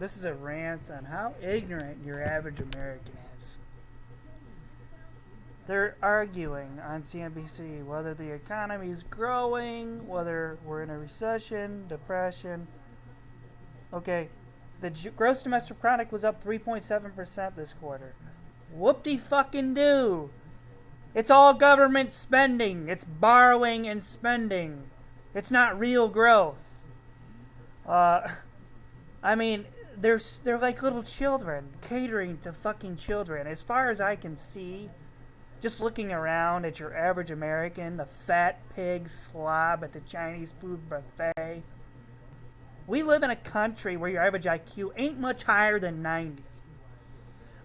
This is a rant on how ignorant your average American is. They're arguing on CNBC whether the economy is growing, whether we're in a recession, depression. Okay, the gross domestic product was up 3.7% this quarter. Whoop-de-fucking-do. It's all government spending. It's borrowing and spending. It's not real growth. I mean, they're like little children, catering to fucking children. As far as I can see, just looking around at your average American, the fat pig slob at the Chinese food buffet. We live in a country where your average IQ ain't much higher than 90.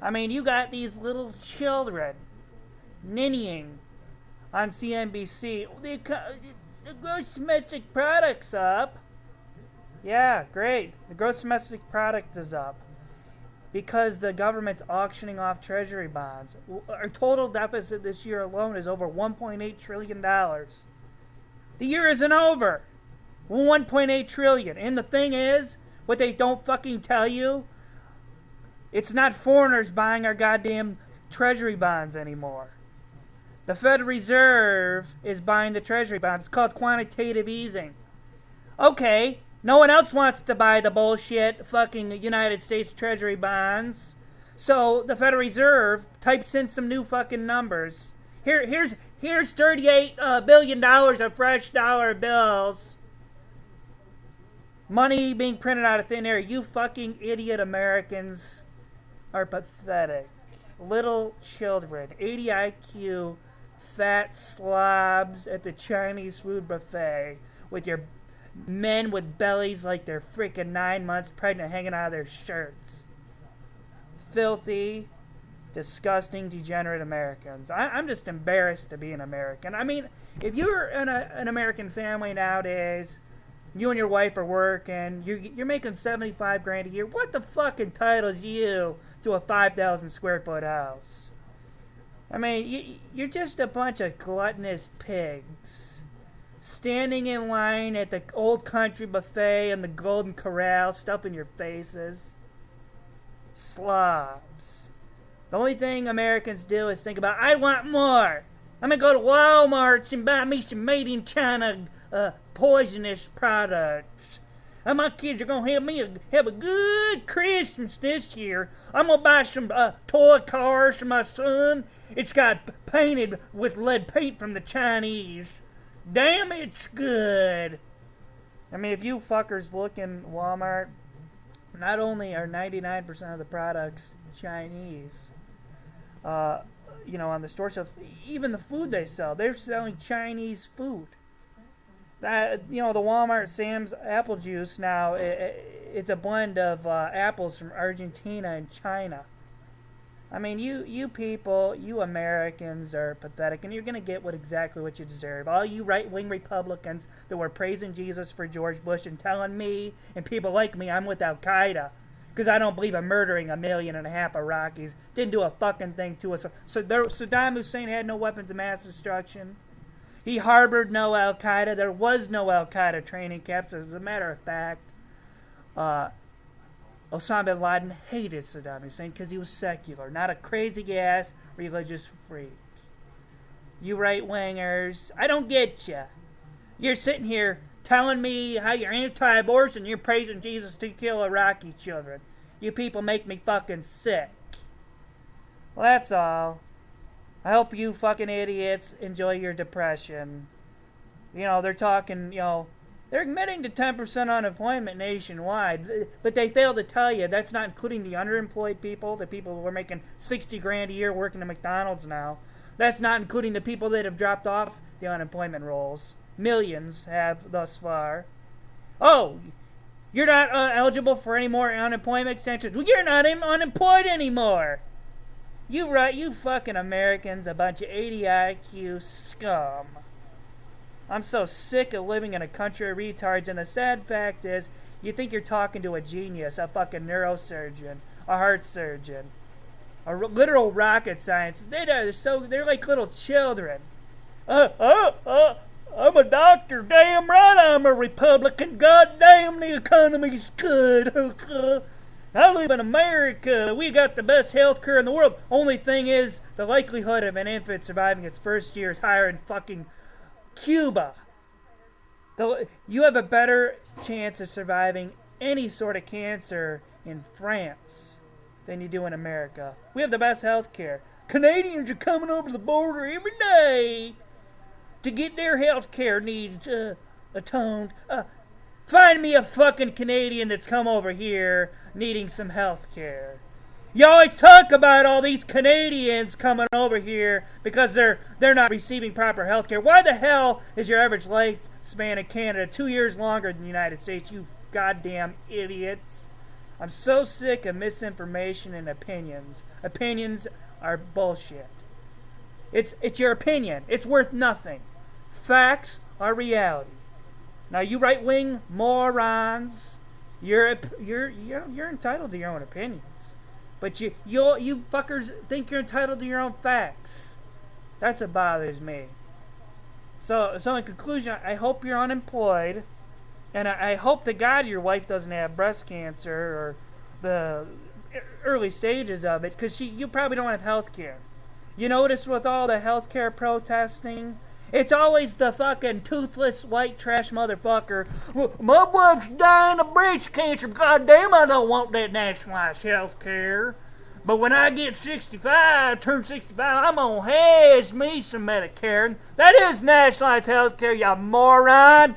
I mean, you got these little children ninnying on CNBC. The gross domestic product's up. Yeah, great. The gross domestic product is up because the government's auctioning off treasury bonds. Our total deficit this year alone is over $1.8 trillion. The year isn't over. 1.8 trillion. And the thing is, what they don't fucking tell you, it's not foreigners buying our goddamn treasury bonds anymore. The Federal Reserve is buying the treasury bonds. It's called quantitative easing. Okay, no one else wants to buy the bullshit fucking United States treasury bonds. So the Federal Reserve types in some new fucking numbers. Here's $38 billion of fresh dollar bills. Money being printed out of thin air. You fucking idiot Americans are pathetic. Little children, 80 IQ, fat slobs at the Chinese food buffet with your men with bellies like they're freaking 9 months pregnant hanging out of their shirts. Filthy, disgusting, degenerate Americans. I'm just embarrassed to be an American. I mean, if you're in an American family nowadays, you and your wife are working, you're making $75,000 a year, what the fuck entitles you to a 5,000 square foot house? I mean, you're just a bunch of gluttonous pigs standing in line at the old country buffet and the Golden Corral, stuffing your faces. Slobs. The only thing Americans do is think about, I want more. I'm going to go to Walmart and buy me some made in China poisonous products. And my kids are going to have a good Christmas this year. I'm going to buy some toy cars for my son. It's got painted with lead paint from the Chinese. Damn, it's good. I mean, if you fuckers look in Walmart, not only are 99% of the products Chinese, on the store shelves, even the food they sell, they're selling Chinese food. The Walmart Sam's apple juice now, it's a blend of apples from Argentina and China. I mean, you people, you Americans are pathetic, and you're going to get exactly what you deserve. All you right-wing Republicans that were praising Jesus for George Bush and telling me and people like me I'm with Al-Qaeda because I don't believe in murdering 1.5 million Iraqis. Didn't do a fucking thing to us. So Saddam Hussein had no weapons of mass destruction. He harbored no Al-Qaeda. There was no Al-Qaeda training camps. As a matter of fact, Osama bin Laden hated Saddam Hussein because he was secular, not a crazy-ass religious freak. You right-wingers, I don't get you. You're sitting here telling me how you're anti-abortion, you're praising Jesus to kill Iraqi children. You people make me fucking sick. Well, that's all. I hope you fucking idiots enjoy your depression. They're talking, they're admitting to 10% unemployment nationwide, but they fail to tell you that's not including the underemployed people, the people who are making $60,000 a year working at McDonald's now. That's not including the people that have dropped off the unemployment rolls. Millions have thus far. Oh, you're not eligible for any more unemployment extensions. Well, you're not unemployed anymore. You fucking Americans, a bunch of 80 IQ scum. I'm so sick of living in a country of retards, and the sad fact is, you think you're talking to a genius, a fucking neurosurgeon, a heart surgeon, a literal rocket science. They're like little children. I'm a doctor, damn right I'm a Republican, goddamn the economy's good. I live in America. We got the best health care in the world. Only thing is, the likelihood of an infant surviving its first year is higher in fucking Cuba. You have a better chance of surviving any sort of cancer in France than you do in America. We have the best health care. Canadians are coming over the border every day to get their health care needs atoned. Find me a fucking Canadian that's come over here needing some health care. You always talk about all these Canadians coming over here because they're not receiving proper health care. Why the hell is your average lifespan in Canada 2 years longer than the United States, you goddamn idiots? I'm so sick of misinformation and opinions. Opinions are bullshit. It's your opinion. It's worth nothing. Facts are reality. Now, you right-wing morons, you're entitled to your own opinions, but you fuckers think you're entitled to your own facts. That's what bothers me. So in conclusion, I hope you're unemployed, and I hope to God your wife doesn't have breast cancer or the early stages of it, because you probably don't have health care. You notice with all the health care protesting, it's always the fucking toothless white trash motherfucker. Well, my wife's dying of breast cancer. God damn, I don't want that nationalized health care. But when I get 65, turn 65, I'm gonna have me some Medicare. That is nationalized health care, you moron.